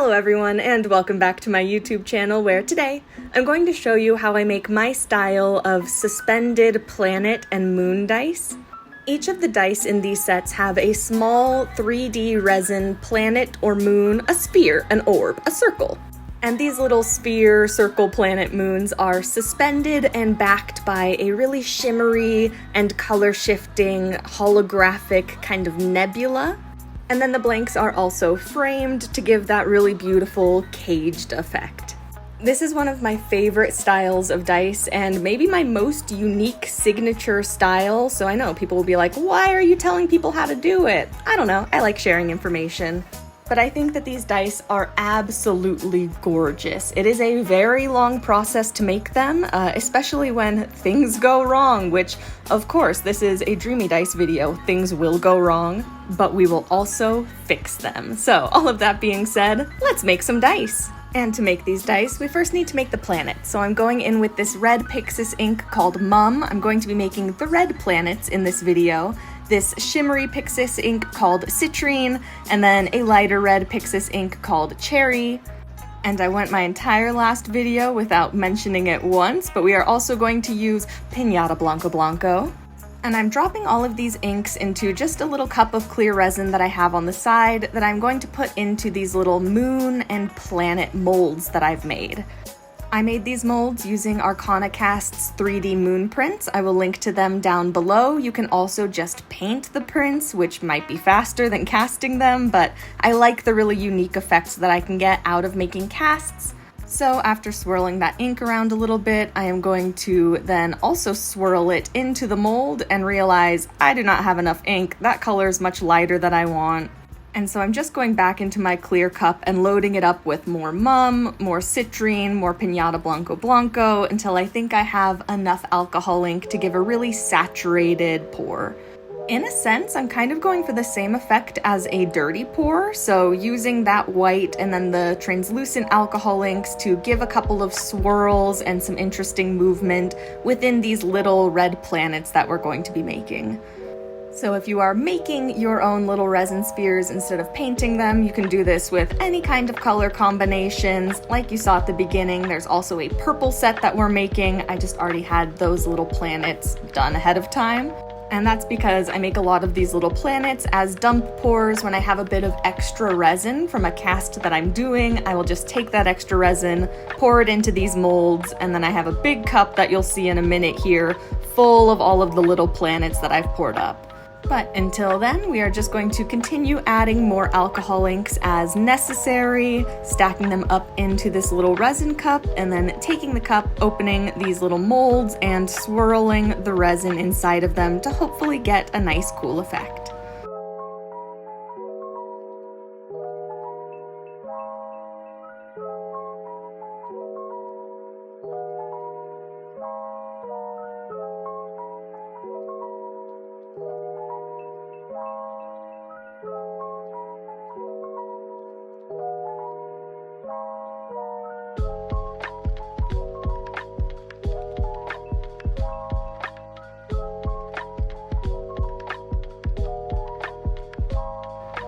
Hello everyone, and welcome back to my YouTube channel where today I'm going to show you how I make my style of suspended planet and moon dice. Each of the dice in these sets have a small 3D resin planet or moon, a sphere, an orb, a circle. And these little sphere, circle, planet, moons are suspended and backed by a really shimmery and color-shifting holographic kind of nebula. And then the blanks are also framed to give that really beautiful caged effect. This is one of my favorite styles of dice and maybe my most unique signature style, so I know people will be like, why are you telling people how to do it? I don't know, I like sharing information. But I think that these dice are absolutely gorgeous. It is a very long process to make them, especially when things go wrong, which, of course, this is a Dreamy Dice video. Things will go wrong, but we will also fix them. So, all of that being said, let's make some dice. And to make these dice, we first need to make the planet. So I'm going in with this red Pixis ink called Mum. I'm going to be making the red planets in this video. This shimmery Pixis ink called Citrine, and then a lighter red Pixis ink called Cherry. And I went my entire last video without mentioning it once, but we are also going to use Piñata Blanco Blanco. And I'm dropping all of these inks into just a little cup of clear resin that I have on the side that I'm going to put into these little moon and planet molds that I've made. I made these molds using Arcana Cast's 3D moon prints. I will link to them down below. You can also just paint the prints, which might be faster than casting them, but I like the really unique effects that I can get out of making casts. So after swirling that ink around a little bit, I am going to then also swirl it into the mold and realize I do not have enough ink. That color is much lighter than I want. And so I'm just going back into my clear cup and loading it up with more Mum, more Citrine, more Piñata Blanco Blanco, until I think I have enough alcohol ink to give a really saturated pour. In a sense, I'm kind of going for the same effect as a dirty pour, so using that white and then the translucent alcohol inks to give a couple of swirls and some interesting movement within these little red planets that we're going to be making. So if you are making your own little resin spheres instead of painting them, you can do this with any kind of color combinations. Like you saw at the beginning, there's also a purple set that we're making. I just already had those little planets done ahead of time. And that's because I make a lot of these little planets as dump pours. When I have a bit of extra resin from a cast that I'm doing, I will just take that extra resin, pour it into these molds, and then I have a big cup that you'll see in a minute here, full of all of the little planets that I've poured up. But until then, we are just going to continue adding more alcohol inks as necessary, stacking them up into this little resin cup, and then taking the cup, opening these little molds, and swirling the resin inside of them to hopefully get a nice cool effect.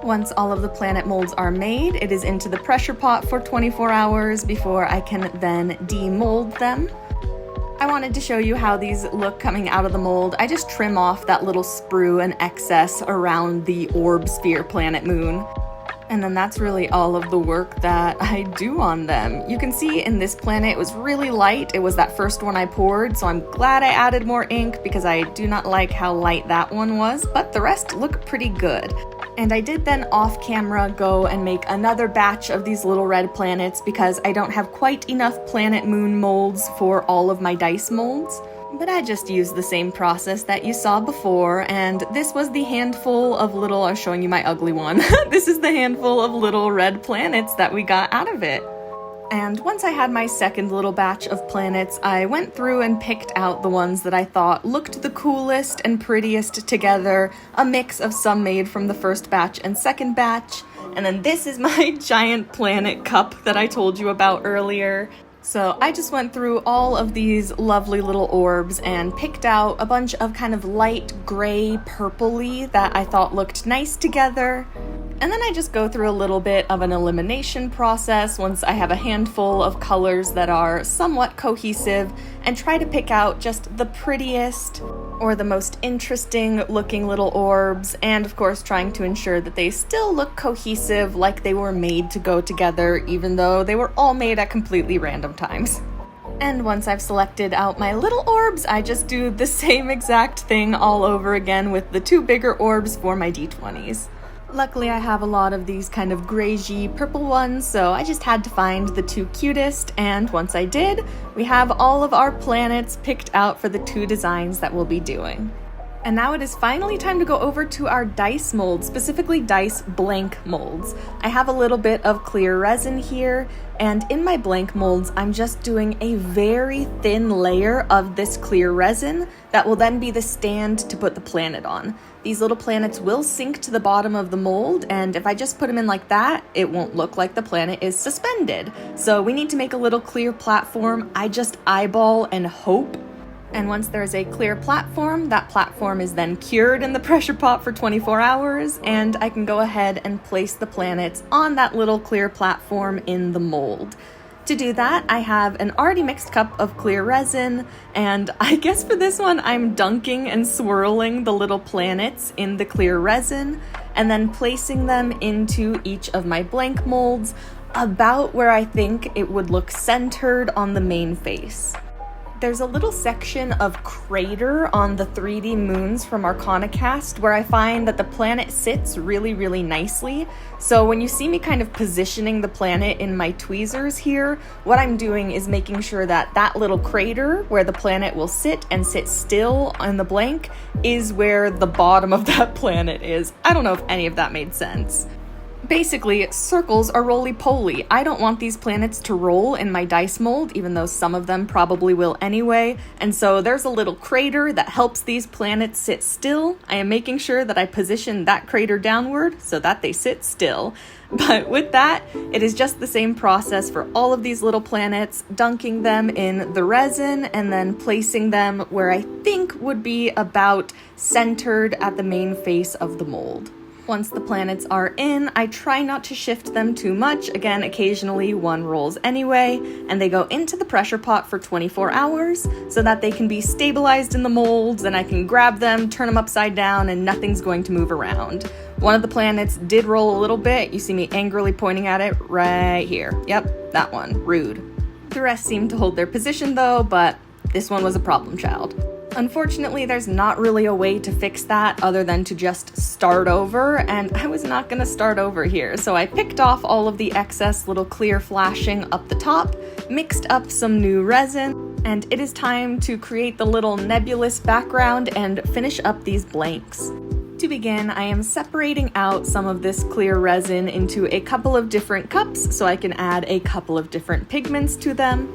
Once all of the planet molds are made, it is into the pressure pot for 24 hours before I can then demold them. I wanted to show you how these look coming out of the mold. I just trim off that little sprue and excess around the orb, sphere, planet, moon. And then that's really all of the work that I do on them. You can see in this planet it was really light. It was that first one I poured, so I'm glad I added more ink because I do not like how light that one was, but the rest look pretty good. And I did then off camera go and make another batch of these little red planets because I don't have quite enough planet moon molds for all of my dice molds. But I just used the same process that you saw before, and this was the handful of little, I was showing you my ugly one, this is the handful of little red planets that we got out of it. And once I had my second little batch of planets, I went through and picked out the ones that I thought looked the coolest and prettiest together, a mix of some made from the first batch and second batch. And then this is my giant planet cup that I told you about earlier. So I just went through all of these lovely little orbs and picked out a bunch of kind of light gray purpley that I thought looked nice together. And then I just go through a little bit of an elimination process once I have a handful of colors that are somewhat cohesive and try to pick out just the prettiest or the most interesting looking little orbs, and of course trying to ensure that they still look cohesive, like they were made to go together, even though they were all made at completely random times. And once I've selected out my little orbs, I just do the same exact thing all over again with the two bigger orbs for my D20s. Luckily, I have a lot of these kind of grayy purple ones, so I just had to find the two cutest, and once I did, we have all of our planets picked out for the two designs that we'll be doing. And now it is finally time to go over to our dice molds, specifically dice blank molds. I have a little bit of clear resin here, and in my blank molds, I'm just doing a very thin layer of this clear resin that will then be the stand to put the planet on. These little planets will sink to the bottom of the mold, and if I just put them in like that, it won't look like the planet is suspended. So we need to make a little clear platform. I just eyeball and hope. And once there's a clear platform, that platform is then cured in the pressure pot for 24 hours, and I can go ahead and place the planets on that little clear platform in the mold. To do that, I have an already mixed cup of clear resin, and I guess for this one, I'm dunking and swirling the little planets in the clear resin, and then placing them into each of my blank molds, about where I think it would look centered on the main face. There's a little section of crater on the 3D moons from ArcanaCast where I find that the planet sits really, really nicely. So when you see me kind of positioning the planet in my tweezers here, what I'm doing is making sure that that little crater where the planet will sit and sit still on the blank is where the bottom of that planet is. I don't know if any of that made sense. Basically, circles are roly-poly. I don't want these planets to roll in my dice mold, even though some of them probably will anyway, and so there's a little crater that helps these planets sit still. I am making sure that I position that crater downward so that they sit still. But with that, it is just the same process for all of these little planets, dunking them in the resin and then placing them where I think would be about centered at the main face of the mold. Once the planets are in, I try not to shift them too much. Again, occasionally one rolls anyway, and they go into the pressure pot for 24 hours so that they can be stabilized in the molds and I can grab them, turn them upside down, and nothing's going to move around. One of the planets did roll a little bit. You see me angrily pointing at it right here. Yep, that one. Rude. The rest seem to hold their position though, but this one was a problem child. Unfortunately, there's not really a way to fix that other than to just start over, and I was not going to start over here, so I picked off all of the excess little clear flashing up the top, mixed up some new resin, and it is time to create the little nebulous background and finish up these blanks. To begin, I am separating out some of this clear resin into a couple of different cups so I can add a couple of different pigments to them.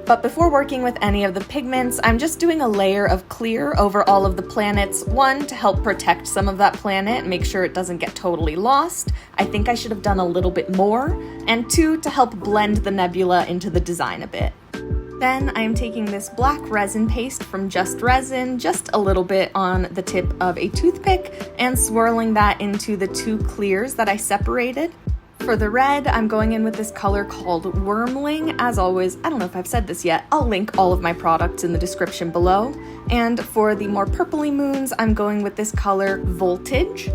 But before working with any of the pigments, I'm just doing a layer of clear over all of the planets. One, to help protect some of that planet, make sure it doesn't get totally lost. I think I should have done a little bit more. And two, to help blend the nebula into the design a bit. Then I am taking this black resin paste from Just Resin, just a little bit on the tip of a toothpick, and swirling that into the two clears that I separated. For the red, I'm going in with this color called Wormling. As always, I don't know if I've said this yet, I'll link all of my products in the description below. And for the more purpley moons, I'm going with this color Voltage,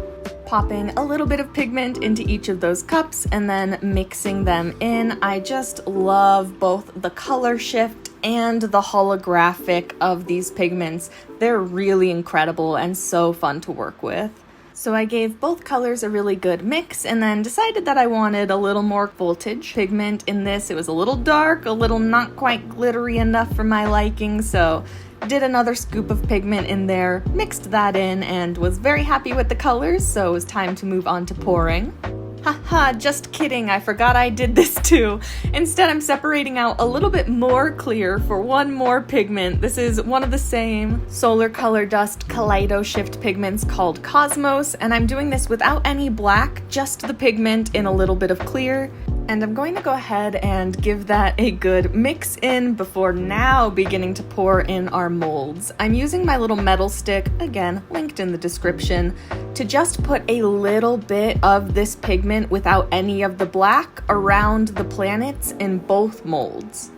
popping a little bit of pigment into each of those cups and then mixing them in. I just love both the color shift and the holographic of these pigments. They're really incredible and so fun to work with. So I gave both colors a really good mix and then decided that I wanted a little more voltage pigment in this. It was a little dark, a little not quite glittery enough for my liking, so did another scoop of pigment in there, mixed that in, and was very happy with the colors, so it was time to move on to pouring. Haha, just kidding, I forgot I did this too. Instead, I'm separating out a little bit more clear for one more pigment. This is one of the same Solar Color Dust Kaleido Shift pigments called Cosmos, and I'm doing this without any black, just the pigment in a little bit of clear. And I'm going to go ahead and give that a good mix in before now beginning to pour in our molds. I'm using my little metal stick, again, linked in the description, to just put a little bit of this pigment without any of the black around the planets in both molds.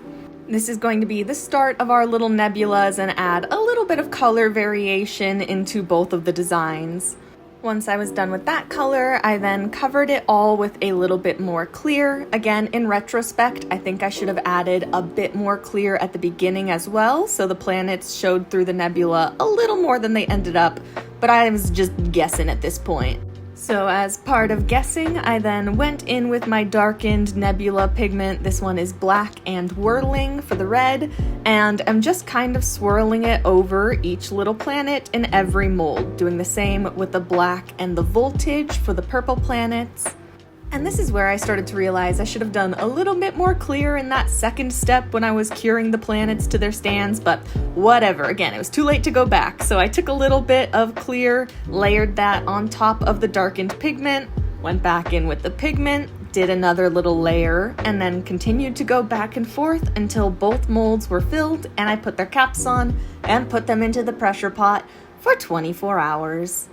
This is going to be the start of our little nebulas and add a little bit of color variation into both of the designs. Once I was done with that color, I then covered it all with a little bit more clear. Again, in retrospect, I think I should have added a bit more clear at the beginning as well, so the planets showed through the nebula a little more than they ended up, but I was just guessing at this point. So as part of guessing, I then went in with my darkened nebula pigment. This one is black and whirling for the red, and I'm just kind of swirling it over each little planet in every mold, doing the same with the black and the voltage for the purple planets. And this is where I started to realize I should have done a little bit more clear in that second step when I was curing the planets to their stands, but whatever. Again, it was too late to go back, so I took a little bit of clear, layered that on top of the darkened pigment, went back in with the pigment, did another little layer, and then continued to go back and forth until both molds were filled, and I put their caps on and put them into the pressure pot for 24 hours.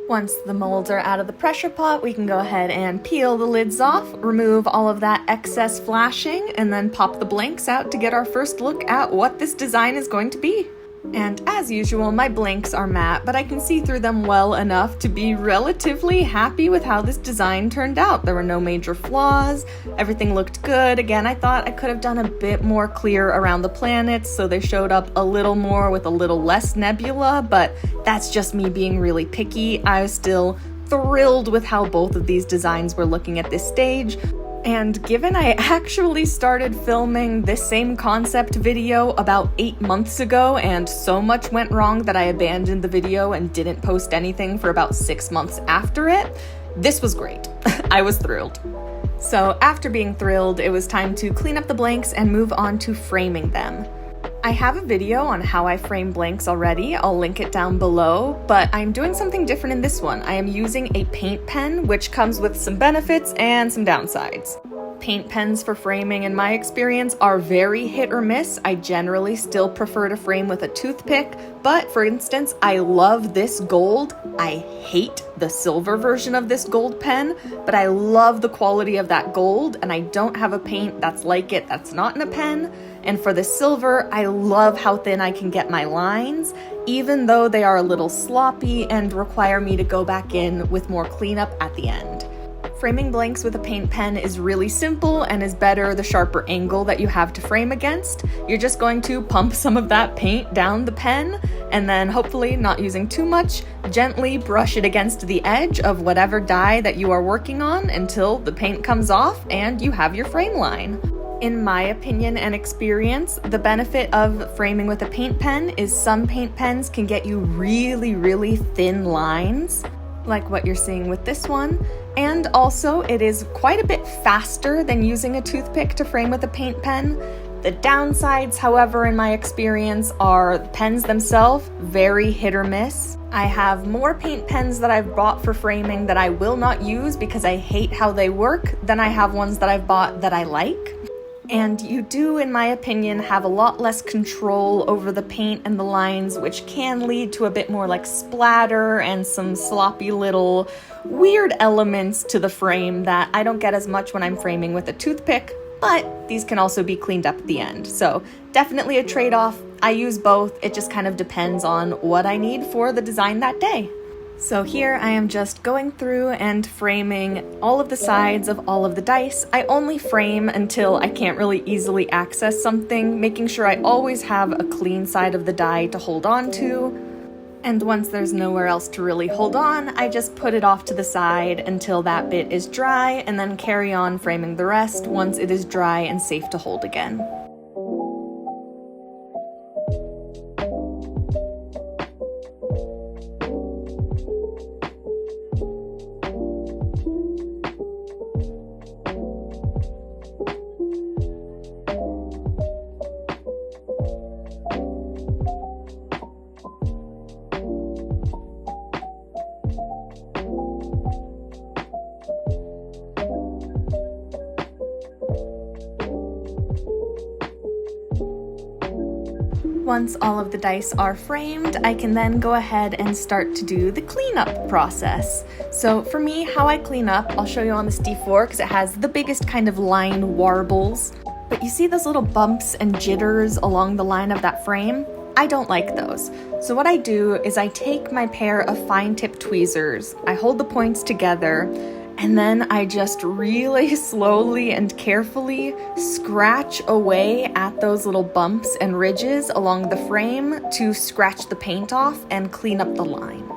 Once the molds are out of the pressure pot, we can go ahead and peel the lids off, remove all of that excess flashing, and then pop the blanks out to get our first look at what this design is going to be. And as usual, my blanks are matte, but I can see through them well enough to be relatively happy with how this design turned out. There were no major flaws, everything looked good. Again, I thought I could have done a bit more clear around the planets so they showed up a little more with a little less nebula, but that's just me being really picky. I was still thrilled with how both of these designs were looking at this stage. And given I actually started filming this same concept video about 8 months ago and so much went wrong that I abandoned the video and didn't post anything for about 6 months after it, this was great. I was thrilled. So after being thrilled, it was time to clean up the blanks and move on to framing them. I have a video on how I frame blanks already, I'll link it down below, but I'm doing something different in this one. I am using a paint pen, which comes with some benefits and some downsides. Paint pens for framing, in my experience, are very hit or miss. I generally still prefer to frame with a toothpick, but for instance, I love this gold. I hate the silver version of this gold pen, but I love the quality of that gold, and I don't have a paint that's like it that's not in a pen. And for the silver, I love how thin I can get my lines, even though they are a little sloppy and require me to go back in with more cleanup at the end. Framing blanks with a paint pen is really simple and is better the sharper angle that you have to frame against. You're just going to pump some of that paint down the pen and then, hopefully not using too much, gently brush it against the edge of whatever die that you are working on until the paint comes off and you have your frame line. In my opinion and experience, the benefit of framing with a paint pen is some paint pens can get you really, really thin lines, like what you're seeing with this one. And also, it is quite a bit faster than using a toothpick to frame with a paint pen. The downsides, however, in my experience, are the pens themselves, very hit or miss. I have more paint pens that I've bought for framing that I will not use because I hate how they work than I have ones that I've bought that I like. And you do, in my opinion, have a lot less control over the paint and the lines, which can lead to a bit more like splatter and some sloppy little weird elements to the frame that I don't get as much when I'm framing with a toothpick, but these can also be cleaned up at the end. So definitely a trade-off. I use both. It just kind of depends on what I need for the design that day. So here I am just going through and framing all of the sides of all of the dice. I only frame until I can't really easily access something, making sure I always have a clean side of the die to hold on to. And once there's nowhere else to really hold on, I just put it off to the side until that bit is dry and then carry on framing the rest once it is dry and safe to hold again. Once all of the dice are framed, I can then go ahead and start to do the cleanup process. So for me, how I clean up, I'll show you on this D4 because it has the biggest kind of line warbles. But you see those little bumps and jitters along the line of that frame? I don't like those. So what I do is I take my pair of fine tip tweezers, I hold the points together, and then I just really slowly and carefully scratch away at those little bumps and ridges along the frame to scratch the paint off and clean up the line.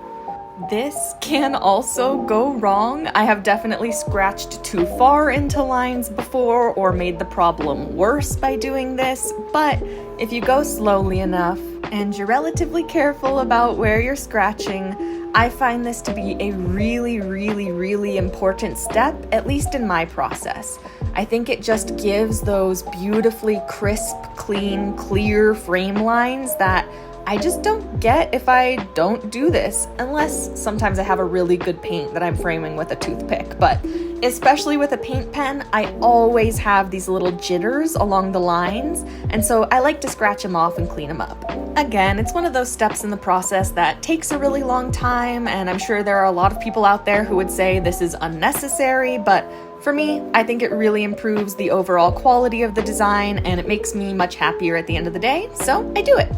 This can also go wrong. I have definitely scratched too far into lines before or made the problem worse by doing this, but if you go slowly enough and you're relatively careful about where you're scratching, I find this to be a really important step, at least in my process. I think it just gives those beautifully crisp, clean, clear frame lines that I just don't get if I don't do this, unless sometimes I have a really good paint that I'm framing with a toothpick. But especially with a paint pen, I always have these little jitters along the lines, and so I like to scratch them off and clean them up. Again, it's one of those steps in the process that takes a really long time, and I'm sure there are a lot of people out there who would say this is unnecessary, but for me, I think it really improves the overall quality of the design, and it makes me much happier at the end of the day, so I do it.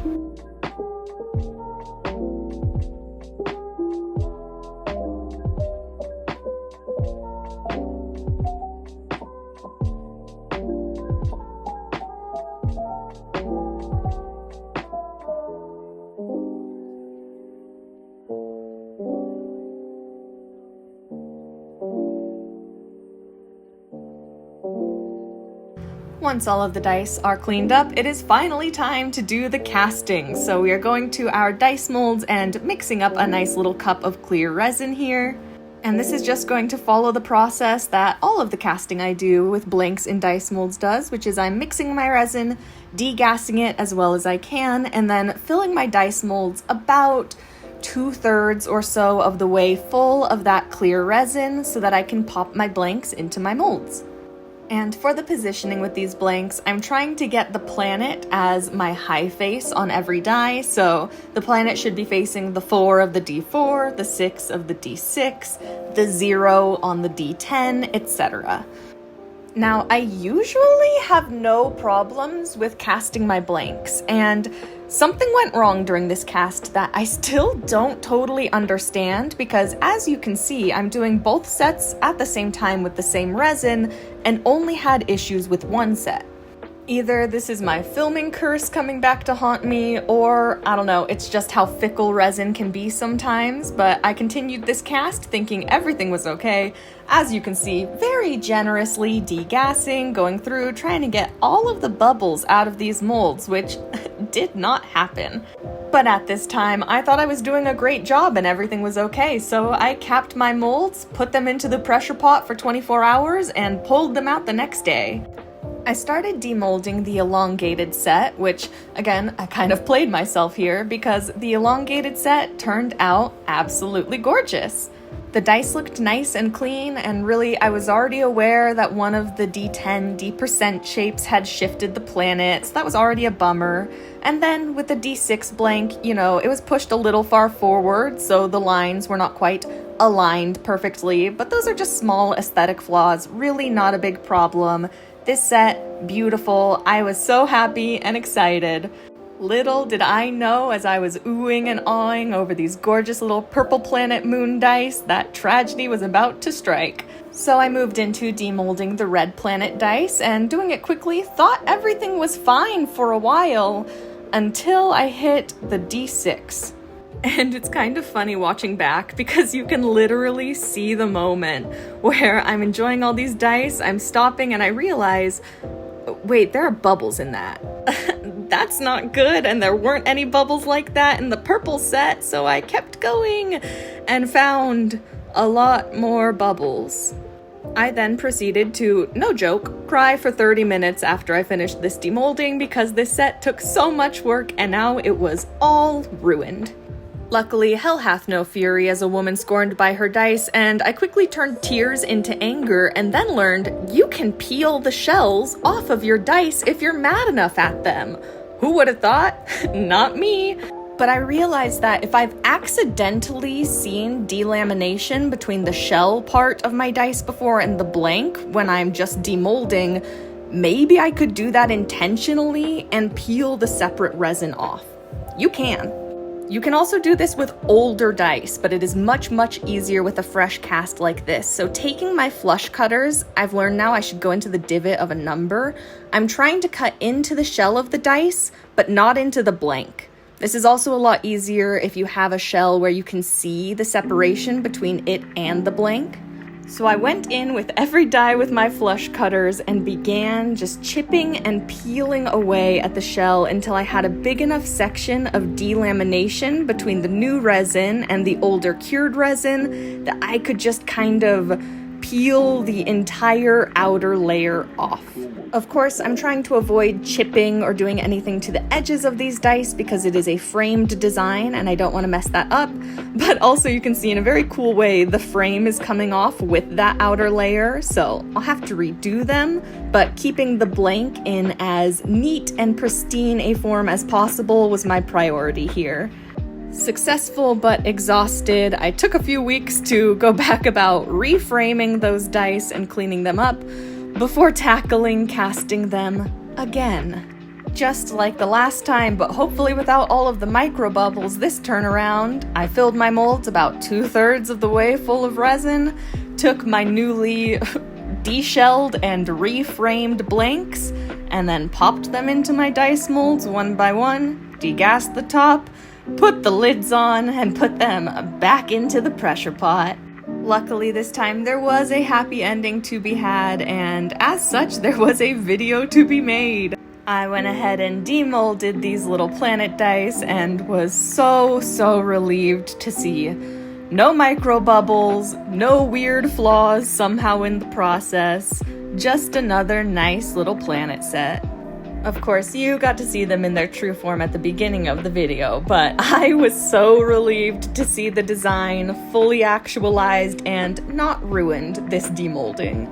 Once all of the dice are cleaned up, it is finally time to do the casting. So we are going to our dice molds and mixing up a nice little cup of clear resin here. And this is just going to follow the process that all of the casting I do with blanks in dice molds does, which is I'm mixing my resin, degassing it as well as I can, and then filling my dice molds about 2/3 or so of the way full of that clear resin so that I can pop my blanks into my molds. And for the positioning with these blanks, I'm trying to get the planet as my high face on every die, so the planet should be facing the 4 of the D4, the 6 of the D6, the 0 on the D10, etc. Now, I usually have no problems with casting my blanks, and something went wrong during this cast that I still don't totally understand because, as you can see, I'm doing both sets at the same time with the same resin and only had issues with one set. Either this is my filming curse coming back to haunt me, or I don't know, it's just how fickle resin can be sometimes, but I continued this cast thinking everything was okay. As you can see, very generously degassing, going through, trying to get all of the bubbles out of these molds, which did not happen. But at this time, I thought I was doing a great job and everything was okay, so I capped my molds, put them into the pressure pot for 24 hours, and pulled them out the next day. I started demolding the elongated set, which, again, I kind of played myself here because the elongated set turned out absolutely gorgeous. The dice looked nice and clean, and really I was already aware that one of the D10, D% shapes had shifted the planet, so that was already a bummer. And then with the D6 blank, you know, it was pushed a little far forward, so the lines were not quite aligned perfectly, but those are just small aesthetic flaws, really not a big problem. This set, beautiful. I was so happy and excited. Little did I know as I was oohing and awing over these gorgeous little purple planet moon dice that tragedy was about to strike. So I moved into demolding the red planet dice and doing it quickly, thought everything was fine for a while until I hit the D6. And it's kind of funny watching back because you can literally see the moment where I'm enjoying all these dice, I'm stopping and I realize, wait, there are bubbles in that. That's not good, and there weren't any bubbles like that in the purple set, so I kept going and found a lot more bubbles. I then proceeded to, no joke, cry for 30 minutes after I finished this demolding because this set took so much work and now it was all ruined. Luckily, hell hath no fury as a woman scorned by her dice, and I quickly turned tears into anger and then learned you can peel the shells off of your dice if you're mad enough at them. Who would have thought? Not me. But I realized that if I've accidentally seen delamination between the shell part of my dice before and the blank when I'm just demolding, maybe I could do that intentionally and peel the separate resin off. You can. You can also do this with older dice, but it is much, much easier with a fresh cast like this. So taking my flush cutters, I've learned now I should go into the divot of a number. I'm trying to cut into the shell of the dice, but not into the blank. This is also a lot easier if you have a shell where you can see the separation between it and the blank. So I went in with every die with my flush cutters and began just chipping and peeling away at the shell until I had a big enough section of delamination between the new resin and the older cured resin that I could just kind of peel the entire outer layer off. Of course, I'm trying to avoid chipping or doing anything to the edges of these dice because it is a framed design and I don't want to mess that up. But also you can see in a very cool way the frame is coming off with that outer layer, so I'll have to redo them, but keeping the blank in as neat and pristine a form as possible was my priority here. Successful but exhausted, I took a few weeks to go back about reframing those dice and cleaning them up before tackling casting them again. Just like the last time, but hopefully without all of the micro bubbles this turn around, I filled my molds about 2/3 of the way full of resin, took my newly deshelled and reframed blanks, and then popped them into my dice molds one by one, degassed the top, put the lids on, and put them back into the pressure pot. Luckily this time there was a happy ending to be had, and as such there was a video to be made. I went ahead and demolded these little planet dice and was so relieved to see no micro bubbles, no weird flaws somehow in the process, just another nice little planet set. Of course, you got to see them in their true form at the beginning of the video, but I was so relieved to see the design fully actualized and not ruined this demolding.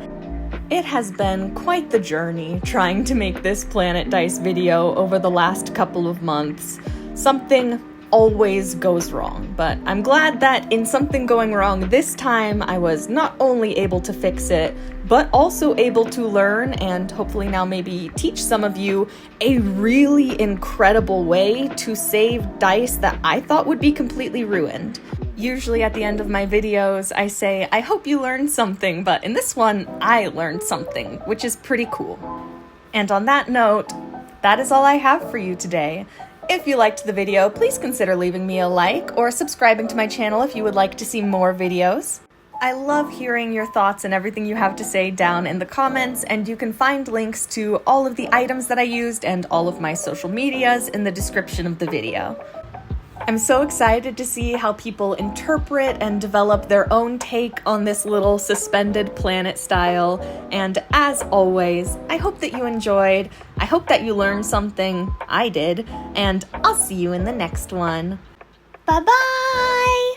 It has been quite the journey trying to make this Planet Dice video over the last couple of months. Something always goes wrong, but I'm glad that in something going wrong this time, I was not only able to fix it, but also able to learn and hopefully now maybe teach some of you a really incredible way to save dice that I thought would be completely ruined. Usually at the end of my videos, I say, I hope you learned something, but in this one, I learned something, which is pretty cool. And on that note, that is all I have for you today. If you liked the video, please consider leaving me a like or subscribing to my channel if you would like to see more videos. I love hearing your thoughts and everything you have to say down in the comments, and you can find links to all of the items that I used and all of my social medias in the description of the video. I'm so excited to see how people interpret and develop their own take on this little suspended planet style, and as always, I hope that you enjoyed, I hope that you learned something, I did, and I'll see you in the next one. Bye-bye!